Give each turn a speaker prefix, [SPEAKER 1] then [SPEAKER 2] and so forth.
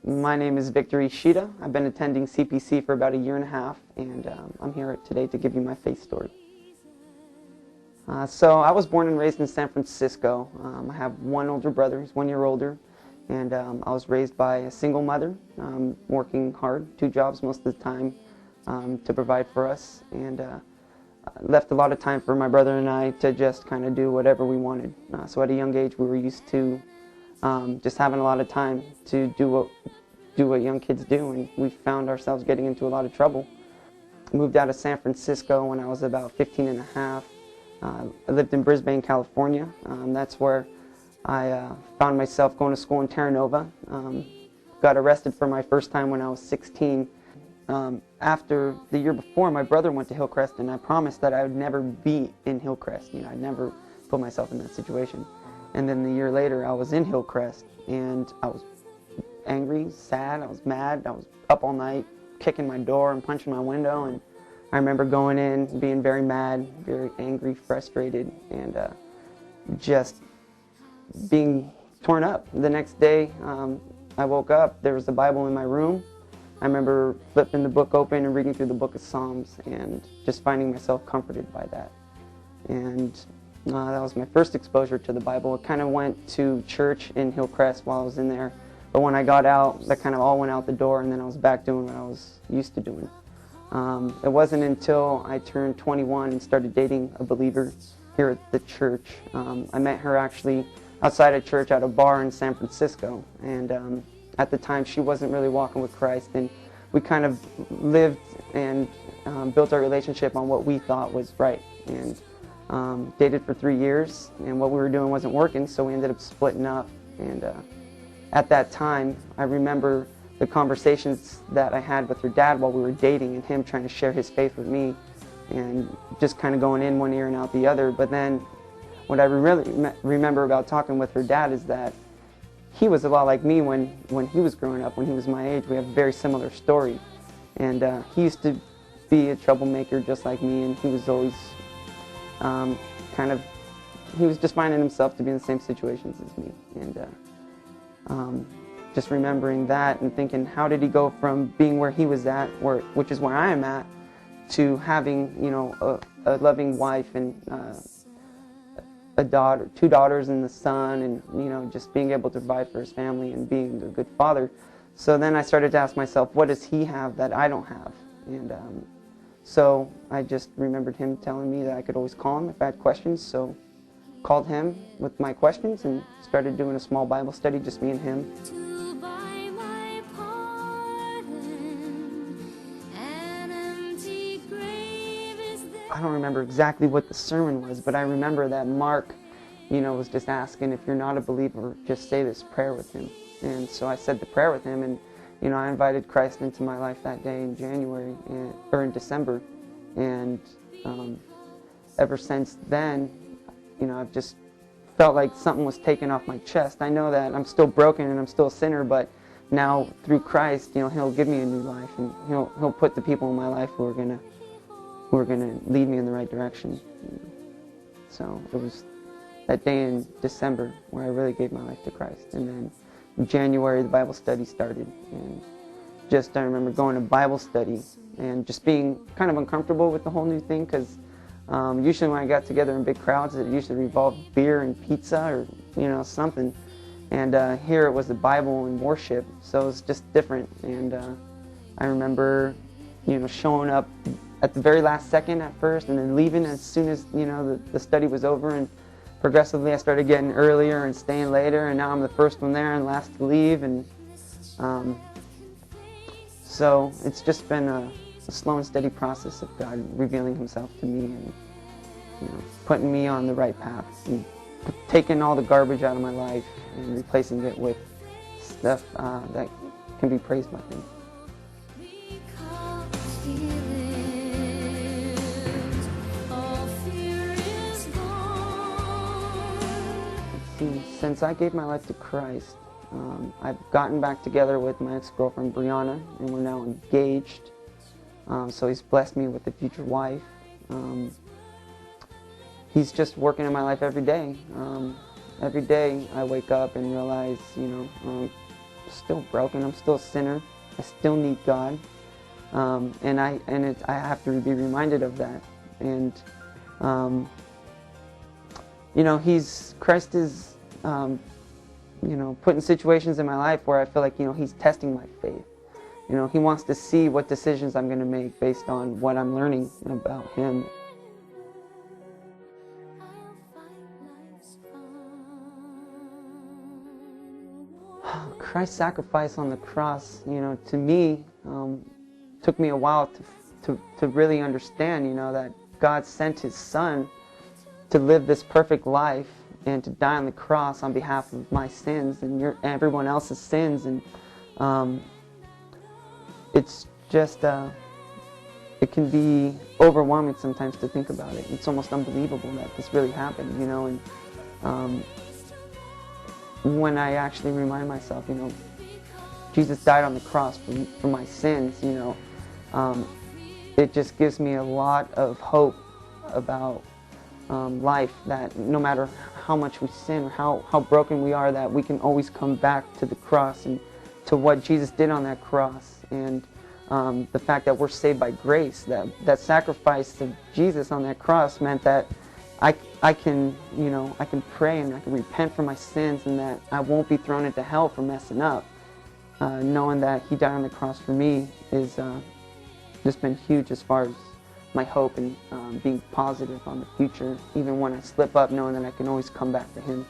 [SPEAKER 1] My name is Ishida. I've been attending CPC for about a year and a half, and I'm here today to give you my faith story. So I was born and raised in San Francisco. I have one older brother, he's 1 year older, and I was raised by a single mother, working hard, 2 jobs most of the time to provide for us, and left a lot of time for my brother and I to just kind of do whatever we wanted. So at a young age we were used to just having a lot of time to do what young kids do, and we found ourselves getting into a lot of trouble. I moved out of San Francisco when I was about 15 and a half. I lived in Brisbane, California. That's where I found myself going to school in Terra Nova. Got arrested for my first time when I was 16. After the year before, my brother went to Hillcrest, and I promised that I would never be in Hillcrest. I'd never put myself in that situation. And then the year later, I was in Hillcrest, and I was angry, sad, I was mad, I was up all night, kicking my door and punching my window, and I remember going in, being very mad, very angry, frustrated, and just being torn up. The next day, I woke up, there was a Bible in my room. I remember flipping the book open and reading through the book of Psalms, and just finding myself comforted by that. And that was my first exposure to the Bible. I kind of went to church in Hillcrest while I was in there, but when I got out, that kind of all went out the door, and then I was back doing what I was used to doing. It wasn't until I turned 21 and started dating a believer here at the church. I met her actually outside of church at a bar in San Francisco, and at the time she wasn't really walking with Christ, and we kind of lived and built our relationship on what we thought was right. And dated for 3 years, and what we were doing wasn't working, so we ended up splitting up. And at that time, I remember the conversations that I had with her dad while we were dating, and him trying to share his faith with me, and just kind of going in one ear and out the other. But then what I really remember about talking with her dad is that he was a lot like me when he was growing up, when he was my age. We have a very similar story, and he used to be a troublemaker just like me, and he was always he was just finding himself to be in the same situations as me. And just remembering that and thinking, how did he go from being where he was at, which is where I am at, to having, a loving wife and a daughter, 2 daughters and the son, and just being able to provide for his family and being a good father. So then I started to ask myself, what does he have that I don't have? And so I just remembered him telling me that I could always call him if I had questions. So called him with my questions and started doing a small Bible study, just me and him. I don't remember exactly what the sermon was, but I remember that Mark, was just asking, if you're not a believer, just say this prayer with him. And so I said the prayer with him, and I invited Christ into my life that day in January, or in December, and ever since then, I've just felt like something was taken off my chest. I know that I'm still broken and I'm still a sinner, but now through Christ, He'll give me a new life, and He'll put the people in my life who are gonna lead me in the right direction. So it was that day in December where I really gave my life to Christ, and then in January the Bible study started, and I remember going to Bible study and just being kind of uncomfortable with the whole new thing, because usually when I got together in big crowds, it usually revolved beer and pizza or something, and here it was the Bible and worship, so it was just different. And I remember showing up at the very last second at first, and then leaving as soon as the study was over, and progressively I started getting earlier and staying later, and now I'm the first one there and last to leave. And so it's just been a slow and steady process of God revealing Himself to me, and putting me on the right path, and taking all the garbage out of my life and replacing it with stuff that can be praised by Him. Since I gave my life to Christ, I've gotten back together with my ex-girlfriend Brianna, and we're now engaged. So He's blessed me with a future wife. He's just working in my life every day. Every day I wake up and realize, still broken. I'm still a sinner. I still need God, and I have to be reminded of that. And you know, Christ is you know, put in situations in my life where I feel like, you know, He's testing my faith. You know, He wants to see what decisions I'm going to make based on what I'm learning about Him. Christ's sacrifice on the cross, you know, to me, took me a while to really understand, you know, that God sent His Son to live this perfect life and to die on the cross on behalf of my sins and everyone else's sins. And it's just, it can be overwhelming sometimes to think about it. It's almost unbelievable that this really happened, you know. And when I actually remind myself, you know, Jesus died on the cross for my sins, you know, it just gives me a lot of hope about life, that no matter how much we sin or how broken we are, that we can always come back to the cross and to what Jesus did on that cross. And the fact that we're saved by grace, that sacrifice of Jesus on that cross meant that I can, you know, I can pray and I can repent for my sins, and that I won't be thrown into hell for messing up. Knowing that He died on the cross for me is just been huge as far as my hope and being positive on the future, even when I slip up, knowing that I can always come back to Him.